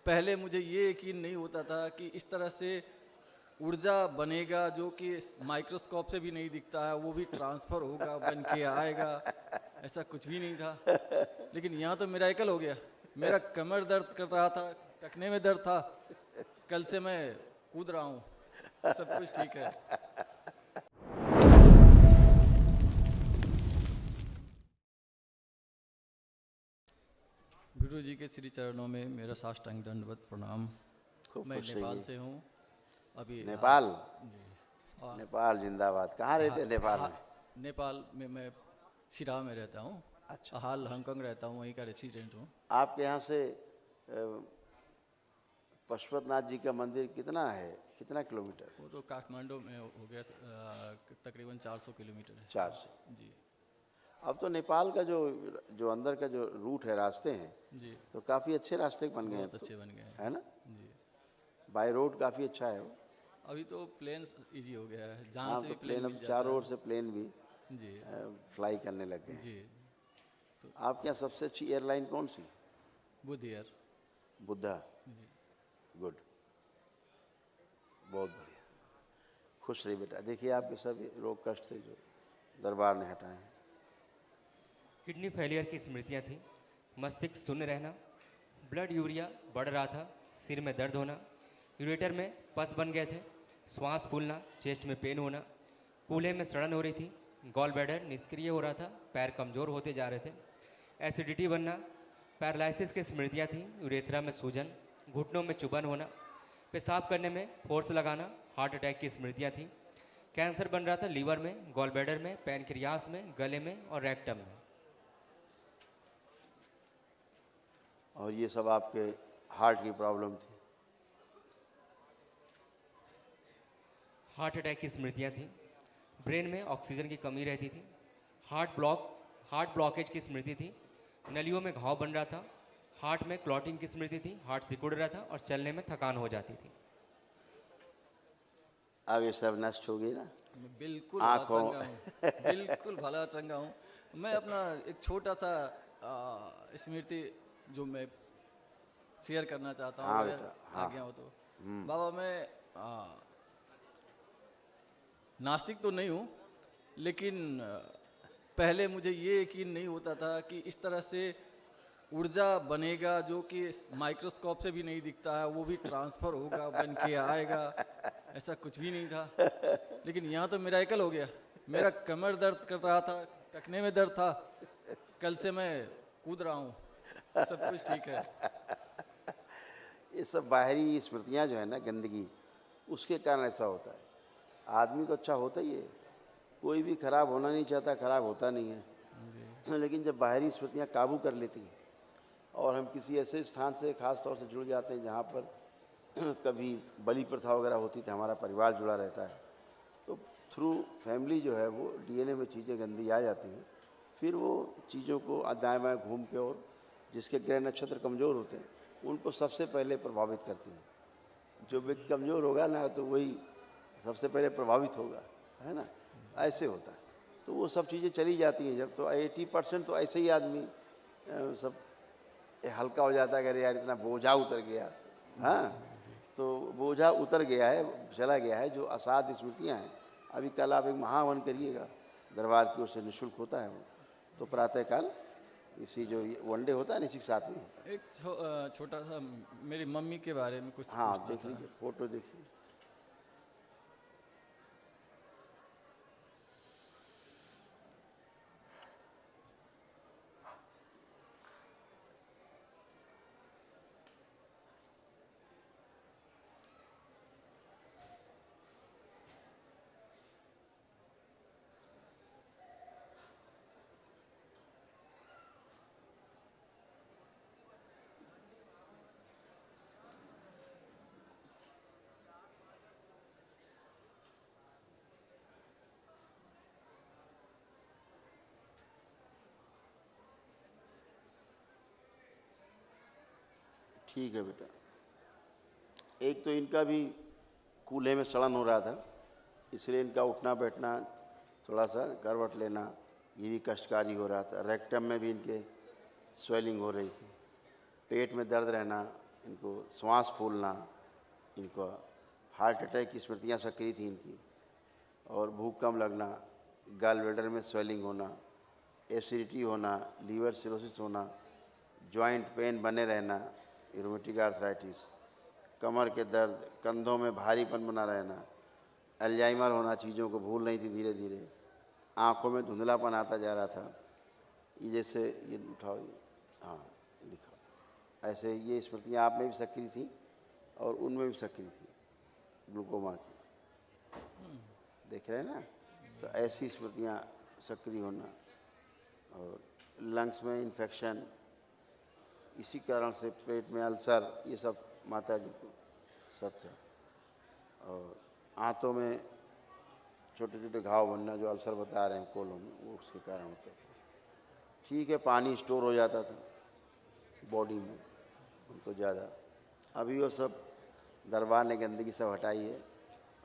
पहले मुझे ये यकीन नहीं होता था कि इस तरह से ऊर्जा बनेगा जो कि माइक्रोस्कोप से भी नहीं दिखता है, वो भी ट्रांसफ़र होगा, बन के आएगा। ऐसा कुछ भी नहीं था, लेकिन यहाँ तो मिरेकल हो गया। मेरा कमर दर्द कर रहा था, टखने में दर्द था, कल से मैं कूद रहा हूँ, सब कुछ ठीक है। गुरु जी के श्री चरणों में मेरा साष्टांग दंडवत प्रणाम। मैं नेपाल से हूँ अभी। नेपाल? जी। नेपाल जिंदाबाद। कहाँ रहते हैं नेपाल में? नेपाल में मैं शिरा में रहता हूँ। अच्छा। हाल हांगकांग रहता हूँ, वहीं का रेसिडेंट हूँ। आपके यहाँ से पशुपतनाथ जी का मंदिर कितना है, कितना किलोमीटर? वो तो काठमांडू में हो गया, तकरीबन 400 किलोमीटर है। 400 जी। अब तो नेपाल का जो जो अंदर का जो रूट है, रास्ते हैं, जी तो काफ़ी अच्छे रास्ते बन गए हैं। बहुत अच्छे बन गए हैं, है ना? जी। बाय रोड काफ़ी अच्छा है वो। अभी तो प्लेन इजी हो गया है, जहाँ हाँ, से तो भी प्लेन प्लेन मिल अब जाता चारों है। ओर से प्लेन भी जी फ्लाई करने लग गए हैं। जी। आपके यहाँ सबसे अच्छी एयरलाइन कौन सी? बुध एयर। बुद्धा। जी। गुड, बहुत बढ़िया। खुश रही बेटा। देखिए आपके सभी रोग कष्ट थे जो दरबार ने हटाए हैं। किडनी फेलियर की स्मृतियाँ थी, मस्तिष्क शून्य रहना, ब्लड यूरिया बढ़ रहा था, सिर में दर्द होना, यूरेटर में पस बन गए थे, श्वास फूलना, चेस्ट में पेन होना, कूल्हे में सड़न हो रही थी, गॉल ब्लैडर निष्क्रिय हो रहा था, पैर कमज़ोर होते जा रहे थे, एसिडिटी बनना, पैरालिसिस की स्मृतियाँ थी, यूरेथ्रा में सूजन, घुटनों में चुभन होना, पेशाब करने में फोर्स लगाना, हार्ट अटैक की स्मृतियाँ थी, कैंसर बन रहा था लीवर में, गॉल ब्लैडर में, पैनक्रियास में, गले में और रेक्टम में। और ये सब आपके हार्ट की प्रॉब्लम थी? हार्ट अटैक की स्मृतियाँ थी, ब्रेन में ऑक्सीजन की कमी रहती थी, हार्ट ब्लॉकेज की स्मृति थी, नलियों में घाव बन रहा था, हार्ट में क्लॉटिंग की स्मृति थी, हार्ट सिकुड़ रहा था और चलने में थकान हो जाती थी। अब ये सब नष्ट हो गई ना? मैं बिल्कुल भला चंगा हूँ, बिल्कुल भला चंगा हूँ। मैं अपना एक छोटा सा स्मृति जो मैं शेयर करना चाहता हूँ, हाँ अगर बेटा, हाँ। आज्ञा हो तो। बाबा, मैं नास्तिक तो नहीं हूँ, लेकिन पहले मुझे ये यकीन नहीं होता था कि इस तरह से ऊर्जा बनेगा जो कि माइक्रोस्कोप से भी नहीं दिखता है, वो भी ट्रांसफ़र होगा, बन के आएगा। ऐसा कुछ भी नहीं था, लेकिन यहाँ तो मिरेकल हो गया। मेरा कमर दर्द कर रहा था, टखने में दर्द था, कल से मैं कूद रहा हूँ, सब कुछ ठीक है। ये सब बाहरी स्मृतियाँ जो है ना, गंदगी, उसके कारण ऐसा होता है। आदमी तो अच्छा होता ही है, कोई भी खराब होना नहीं चाहता, खराब होता नहीं है, लेकिन जब बाहरी स्मृतियाँ काबू कर लेती हैं और हम किसी ऐसे स्थान से खास तौर से जुड़ जाते हैं जहाँ पर कभी बलि प्रथा वगैरह होती थी, हमारा परिवार जुड़ा रहता है, तो थ्रू फैमिली जो है वो डीएनए में चीज़ें गंदी आ जाती हैं। फिर वो चीज़ों को दाएँ बाएँ घूम के, और जिसके ग्रह नक्षत्र कमज़ोर होते हैं उनको सबसे पहले प्रभावित करती हैं। जो व्यक्ति कमज़ोर होगा ना, तो वही सबसे पहले प्रभावित होगा, है ना? ऐसे होता है। तो वो सब चीज़ें चली जाती हैं जब, तो 80% तो ऐसे ही आदमी सब हल्का हो जाता है, अगर यार इतना बोझा उतर गया। हाँ, तो बोझा उतर गया है, चला गया है। जो असाध्य स्मृतियाँ हैं, अभी कल आप एक महावन करिएगा, दरबार की ओर से निःशुल्क होता है वो, तो प्रातःकाल इसी जो वनडे होता है ना, इसी के साथ में होता है। एक छोटा सा मेरी मम्मी के बारे में कुछ हाँ, पूछना देख था। लीजिए, फोटो देखिए। ठीक है बेटा। एक तो इनका भी कूल्हे में सड़न हो रहा था, इसलिए इनका उठना बैठना, थोड़ा सा करवट लेना, ये भी कष्टकारी हो रहा था। रेक्टम में भी इनके स्वेलिंग हो रही थी, पेट में दर्द रहना, इनको श्वास फूलना, इनको हार्ट अटैक की स्मृतियाँ सक्रिय थी इनकी, और भूख कम लगना, गल ब्लैडर में स्वेलिंग होना, एसिडिटी होना, लीवर सिरोसिस होना, जॉइंट पेन बने रहना, रूमेटिक आर्थराइटिस, कमर के दर्द, कंधों में भारीपन बना रहना, अल्जाइमर होना, चीज़ों को भूल नहीं थी धीरे धीरे, आँखों में धुंधलापन आता जा रहा था। ये जैसे ये उठाओ, हाँ दिखाओ, ऐसे ये स्मृतियाँ आप में भी सक्रिय थी और उनमें भी सक्रिय थी ग्लूकोमा की, देख रहे हैं ना। तो ऐसी स्मृतियाँ सक्रिय होना, और लंग्स में इन्फेक्शन, इसी कारण से पेट में अल्सर, ये सब माता जी को सब था। और आंतों में छोटे छोटे घाव बनना, जो अल्सर बता रहे हैं कोलों में, वो उसके कारण होता था। ठीक है, पानी स्टोर हो जाता था बॉडी में उनको ज़्यादा। अभी वो सब दरबार ने गंदगी सब हटाई है,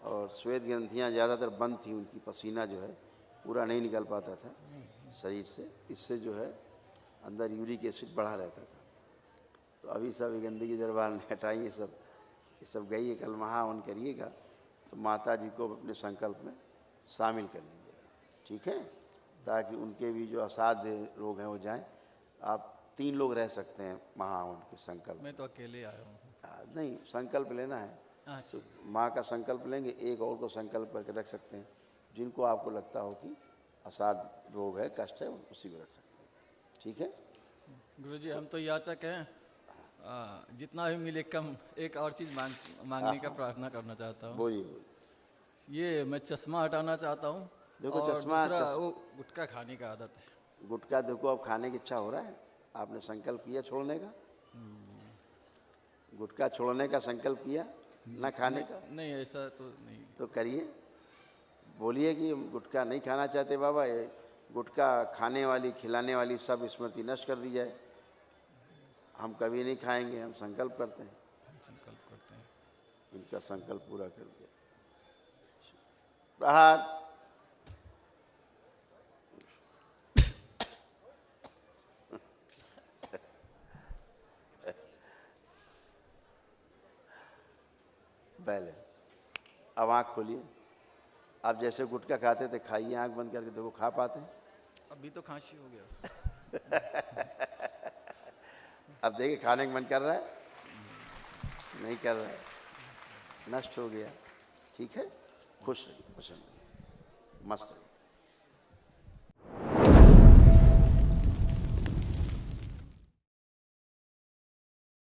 और श्वेत ग्रंथियाँ ज़्यादातर बंद थी उनकी, पसीना जो है पूरा नहीं निकल पाता था शरीर से, इससे जो है अंदर यूरिक एसिड बढ़ा रहता था। तो अभी सब ये गंदगी दरबार ने हटाई है, ये सब गई है। कल महाहवन करिएगा तो माता जी को अपने संकल्प में शामिल कर लीजिएगा, ठीक है, ताकि उनके भी जो असाध्य रोग हैं वो जाएं। आप 3 लोग रह सकते हैं महाहवन के संकल्प। मैं तो अकेले आया हूँ। नहीं, संकल्प लेना है तो माँ का संकल्प लेंगे, एक और को संकल्प करके रख सकते हैं, जिनको आपको लगता हो कि असाध्य रोग है, कष्ट है, उसी को रख सकते हैं, ठीक है। गुरुजी हम तो याचक हैं, जितना भी मिले कम, एक और चीज़ मांगने का प्रार्थना करना चाहता हूँ। बोलिए बोलिए। ये मैं चश्मा हटाना चाहता हूँ। देखो, और चश्मा वो गुटखा खाने का आदत है। गुटखा देखो अब खाने की इच्छा हो रहा है, आपने संकल्प किया छोड़ने का, गुटखा छोड़ने का संकल्प किया, ना खाने का? नहीं, ऐसा तो नहीं। तो करिए, बोलिए कि गुटखा नहीं खाना चाहते बाबा, ये गुटखा खाने वाली खिलाने वाली सब स्मृति नष्ट कर दी जाए, हम कभी नहीं खाएंगे, हम संकल्प करते हैं। संकल्प करते हैं। इनका संकल्प पूरा कर दिया। प्रहार। बैलेंस। अब आँख खोलिए। आप जैसे गुटखा खाते थे खाइए, आँख बंद करके देखो खा पाते हैं? अभी तो खांसी हो गया। अब देखिए खाने का मन कर रहा है? नहीं कर रहा है, नष्ट हो गया, ठीक है। खुश रहिए, प्रसन्न रहिए, मस्त रहिए।